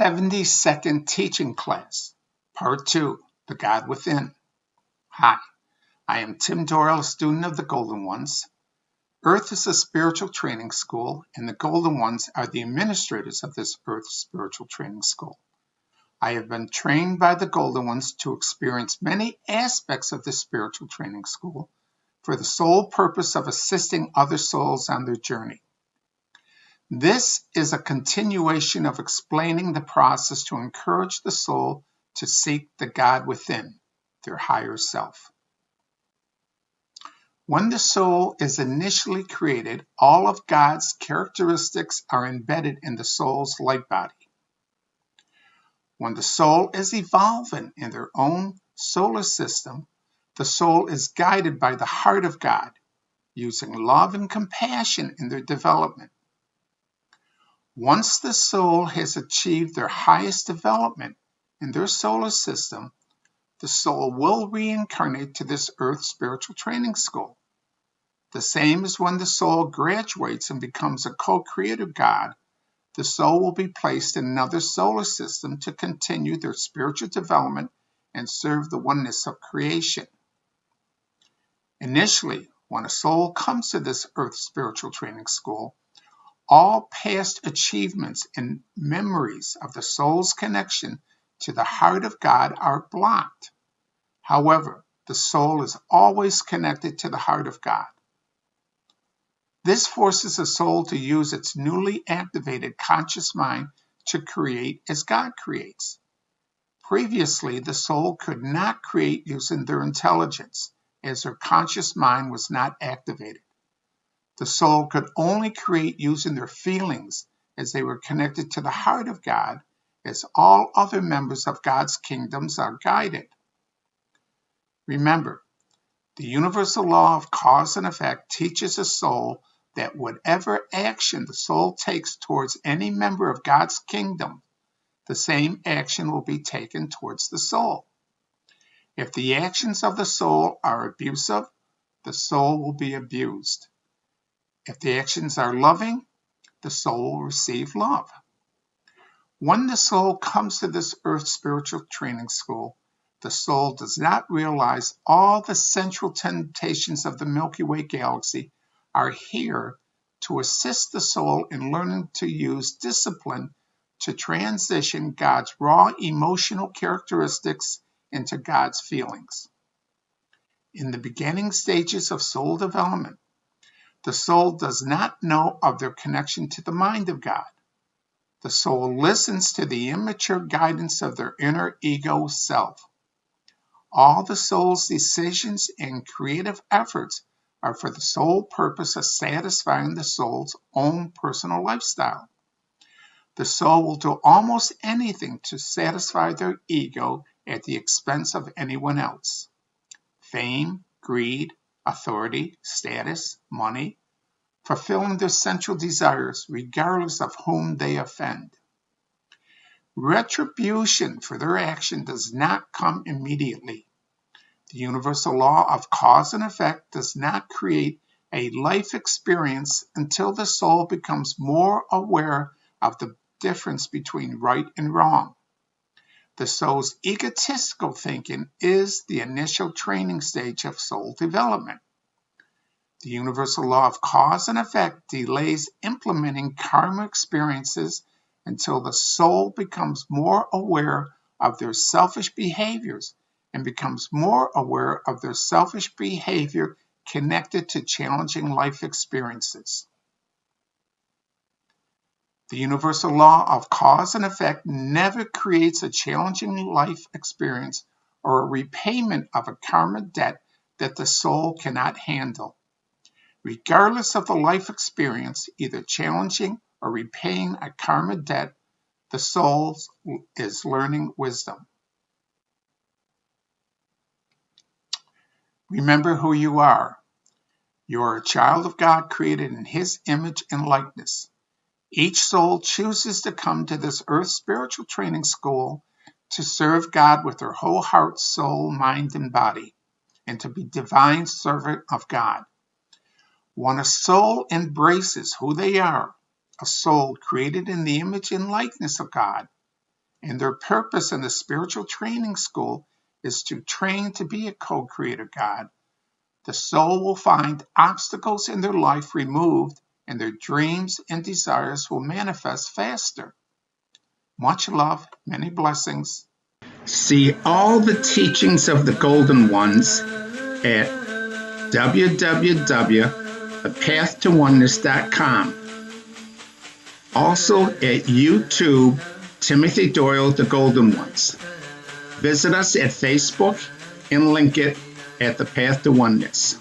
72nd Teaching Class, Part 2, The God Within. Hi, I am Tim Doyle, a student of the Golden Ones. Earth is a spiritual training school, and the Golden Ones are the administrators of this Earth spiritual training school. I have been trained by the Golden Ones to experience many aspects of this spiritual training school for the sole purpose of assisting other souls on their journey. This is a continuation of explaining the process to encourage the soul to seek the God within, their higher self. When the soul is initially created, all of God's characteristics are embedded in the soul's light body. When the soul is evolving in their own solar system, the soul is guided by the heart of God, using love and compassion in their development. Once the soul has achieved their highest development in their solar system, the soul will reincarnate to this Earth spiritual training school. The same as when the soul graduates and becomes a co-creator God, the soul will be placed in another solar system to continue their spiritual development and serve the oneness of creation. Initially, when a soul comes to this Earth spiritual training school, all past achievements and memories of the soul's connection to the heart of God are blocked. However, the soul is always connected to the heart of God. This forces the soul to use its newly activated conscious mind to create as God creates. Previously, the soul could not create using their intelligence, as their conscious mind was not activated. The soul could only create using their feelings, as they were connected to the heart of God, as all other members of God's kingdoms are guided. Remember, the universal law of cause and effect teaches a soul that whatever action the soul takes towards any member of God's kingdom, the same action will be taken towards the soul. If the actions of the soul are abusive, the soul will be abused. If the actions are loving, the soul will receive love. When the soul comes to this Earth spiritual training school, the soul does not realize all the central temptations of the Milky Way galaxy are here to assist the soul in learning to use discipline to transition God's raw emotional characteristics into God's feelings. In the beginning stages of soul development, the soul does not know of their connection to the mind of God. The soul listens to the immature guidance of their inner ego self. All the soul's decisions and creative efforts are for the sole purpose of satisfying the soul's own personal lifestyle. The soul will do almost anything to satisfy their ego at the expense of anyone else. Fame, greed, authority, status, money, fulfilling their central desires regardless of whom they offend. Retribution for their action does not come immediately. The universal law of cause and effect does not create a life experience until the soul becomes more aware of the difference between right and wrong. The soul's egotistical thinking is the initial training stage of soul development. The universal law of cause and effect delays implementing karma experiences until the soul becomes more aware of their selfish behaviors and becomes more aware of their selfish behavior connected to challenging life experiences. The universal law of cause and effect never creates a challenging life experience or a repayment of a karma debt that the soul cannot handle. Regardless of the life experience, either challenging or repaying a karma debt, the soul is learning wisdom. Remember who you are. You are a child of God created in His image and likeness. Each soul chooses to come to this earth spiritual training school to serve God with their whole heart, soul, mind, and body, and to be divine servant of God. When a soul embraces who they are, a soul created in the image and likeness of God, and their purpose in the spiritual training school is to train to be a co-creator God, the soul will find obstacles in their life removed and their dreams and desires will manifest faster. Much love, many blessings. See all the teachings of the Golden Ones at www.thepathtowoneness.com. Also at YouTube, Timothy Doyle, The Golden Ones. Visit us at Facebook and link it at The Path to Oneness.